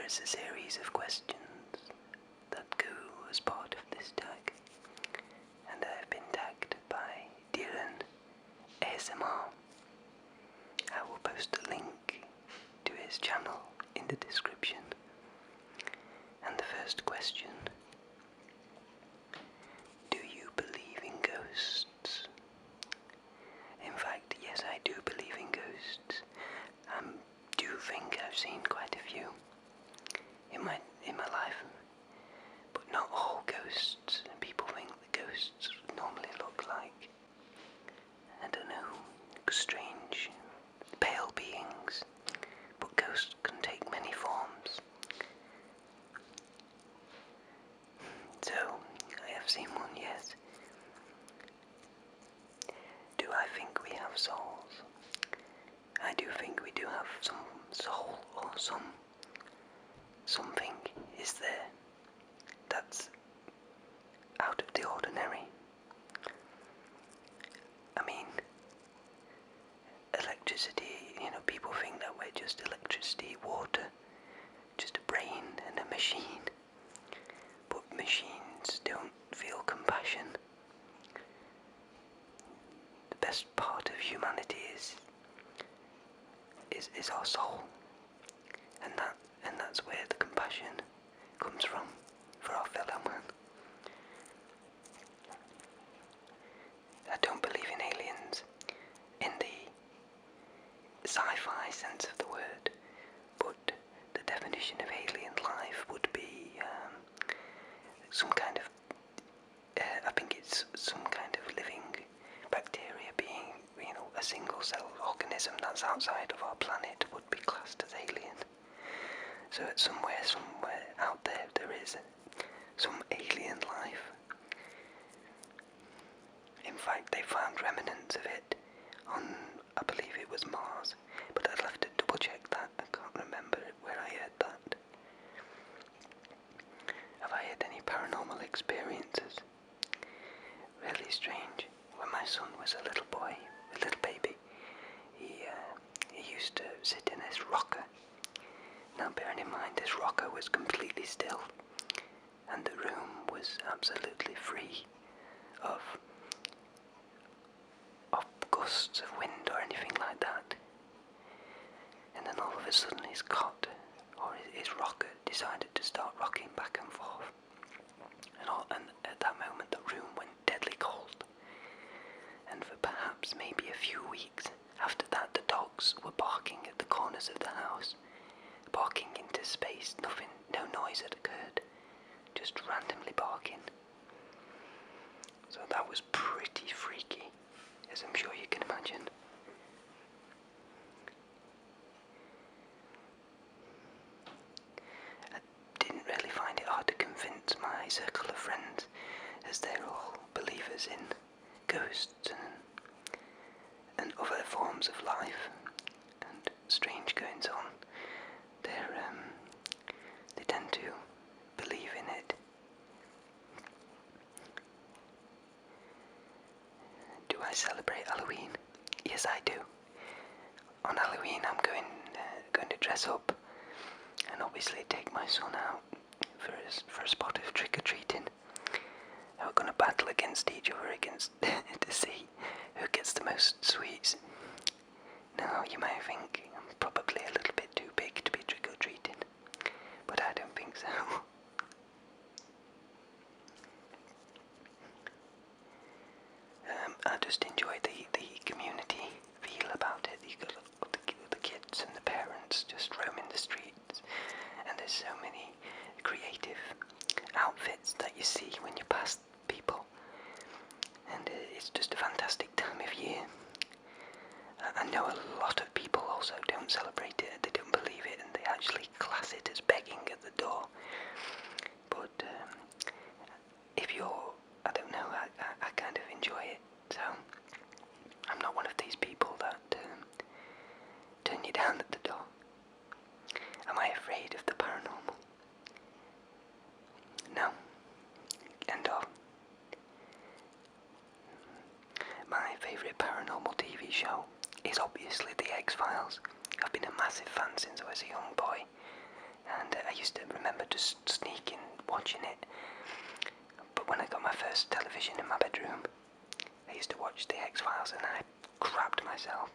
is a series of questions that go as part of this tag, and I have been tagged by Dylan ASMR. I will post a link to his channel in the description. And the first question: do you believe in ghosts? In fact, yes, I do believe in ghosts. I do think I've seen quite a few in my life, but not all ghosts. People think the ghosts normally look like, I don't know, strange, pale beings, but ghosts can take many forms. So, I have seen one, yes. Do I think we have souls? I do think we do have some soul, or something is there that's out of the ordinary. I mean, electricity, people think that we're just electricity, water, just a brain and a machine. But machines don't feel compassion. The best part of humanity is our soul, and that's where the compassion comes from for our fellow man. I don't believe in aliens in the sci-fi sense of the word, but the definition of alien life would be some kind of, I think it's some kind of living bacteria being, a single-celled organism that's outside of our planet would be classed as alien. So it's somewhere out there is some alien life. In fact, they found remnants of it on, I believe it was Mars, but I'd have to double check that. I can't remember where I heard that. Have I had any paranormal experiences? Really strange. When my son was a little boy, a little baby, he used to sit in this rocker. Now bearing in mind this rocker was completely still, and the room was absolutely free of gusts of wind or anything like that. And then all of a sudden his cot, or his rocker, decided to start rocking back and forth. And at that moment the room went deadly cold. And for perhaps maybe a few weeks after that, the dogs were barking at the corners of the house, barking into space. No noise had occurred, just randomly barking. So that was pretty freaky, as I'm sure you can imagine. I didn't really find it hard to convince my circle of friends, as they're all believers in ghosts and other forms of life and strange goings on. They tend to believe in it. Do I celebrate Halloween? Yes, I do. On Halloween, I'm going to dress up and obviously take my son out for a spot of trick-or-treating. We're going to battle against each other to see who gets the most sweets. Now, you might think I'm probably a little bit too big to be trick-or-treating, but I don't think so. I just enjoy the community feel about it. You've got the kids and the parents just roaming the streets, and there's so many creative outfits that you see when you pass people, and it's just a fantastic time of year. I know a lot of people also don't celebrate it, they don't believe it, and they actually class it as begging at the door. But if you're, I don't know, I kind of enjoy it, so I'm not one of these people that turn you down at the door. Am I afraid of the paranormal? No. End of. My favourite paranormal TV show is obviously The X-Files. I've been a massive fan since I was a young boy, and I used to remember just sneaking, watching it. But when I got my first television in my bedroom, I used to watch The X-Files and I crapped myself.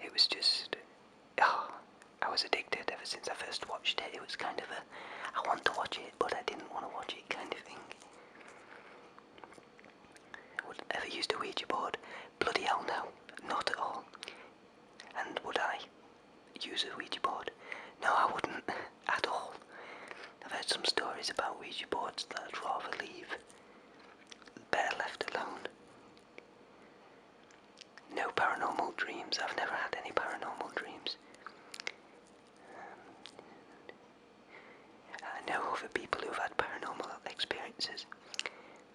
It was just, I was addicted ever since I first watched it. It was kind of I want to watch it, but I didn't want to watch it kind of thing. Would I ever used a Ouija board? Bloody hell no, not at all. And would I use a Ouija board? No, I wouldn't at all. I've heard some stories about Ouija boards that I'd rather leave better left alone. No paranormal dreams. I've never had any paranormal dreams. I know other people who've had paranormal experiences.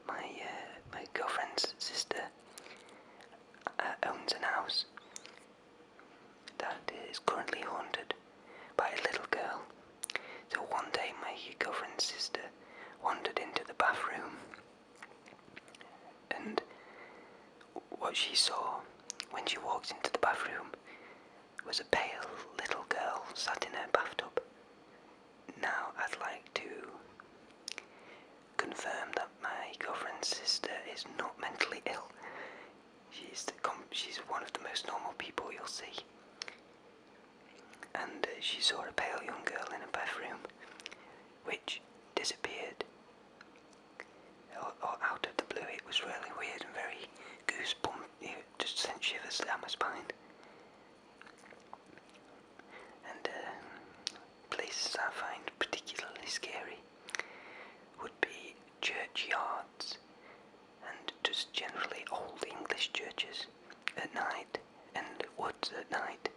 My girlfriend's sister owns an house that is currently haunted by a little girl. So one day my girlfriend's sister wandered into the bathroom, and what she saw when she walked into the bathroom was a pale little girl sat in her bathtub. Now I'd like to confirm that my girlfriend's sister is not mentally ill. She's one of the most normal people you'll see. And she saw a pale young girl in a bathroom, which disappeared. Or out of the blue. It was really weird and very goosebump. It just sent shivers down my spine. And places I find particularly scary would be churchyards and just generally old English churches at night and woods at night.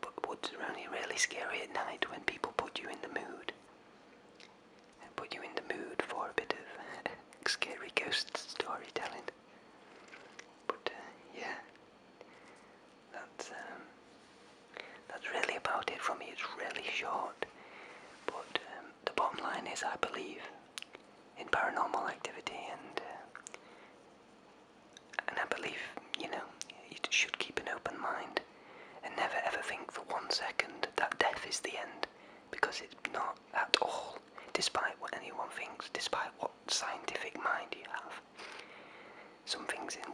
But woods are only really scary at night when people put you in the mood. Put you in the mood for a bit of scary ghost storytelling. But yeah, that's really about it from me. It's really short, but the bottom line is I believe in paranormal activity, and I believe, you should keep an open mind and never ever think for 1 second that death is the end, because it's not at all, despite what anyone thinks, despite what scientific mind you have. Some things in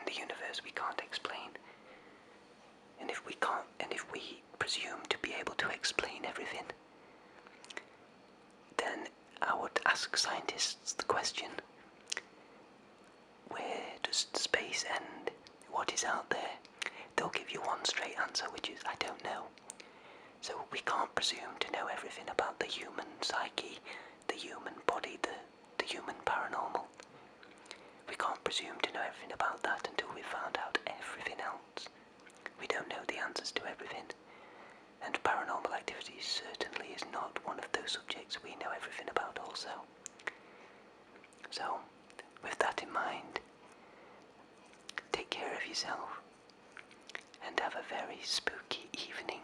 the universe we can't explain, and if we presume to be able to explain everything, then I would ask scientists the question, where does space end? What is out there? They'll give you one straight answer, which is, I don't know. So we can't presume to know everything about the human psyche, the human body, the human paranormal. We can't presume to know everything about that until we've found out everything else. We don't know the answers to everything, and paranormal activity certainly is not one of those subjects we know everything about also. So, with that in mind, take care of yourself, and have a very spooky evening.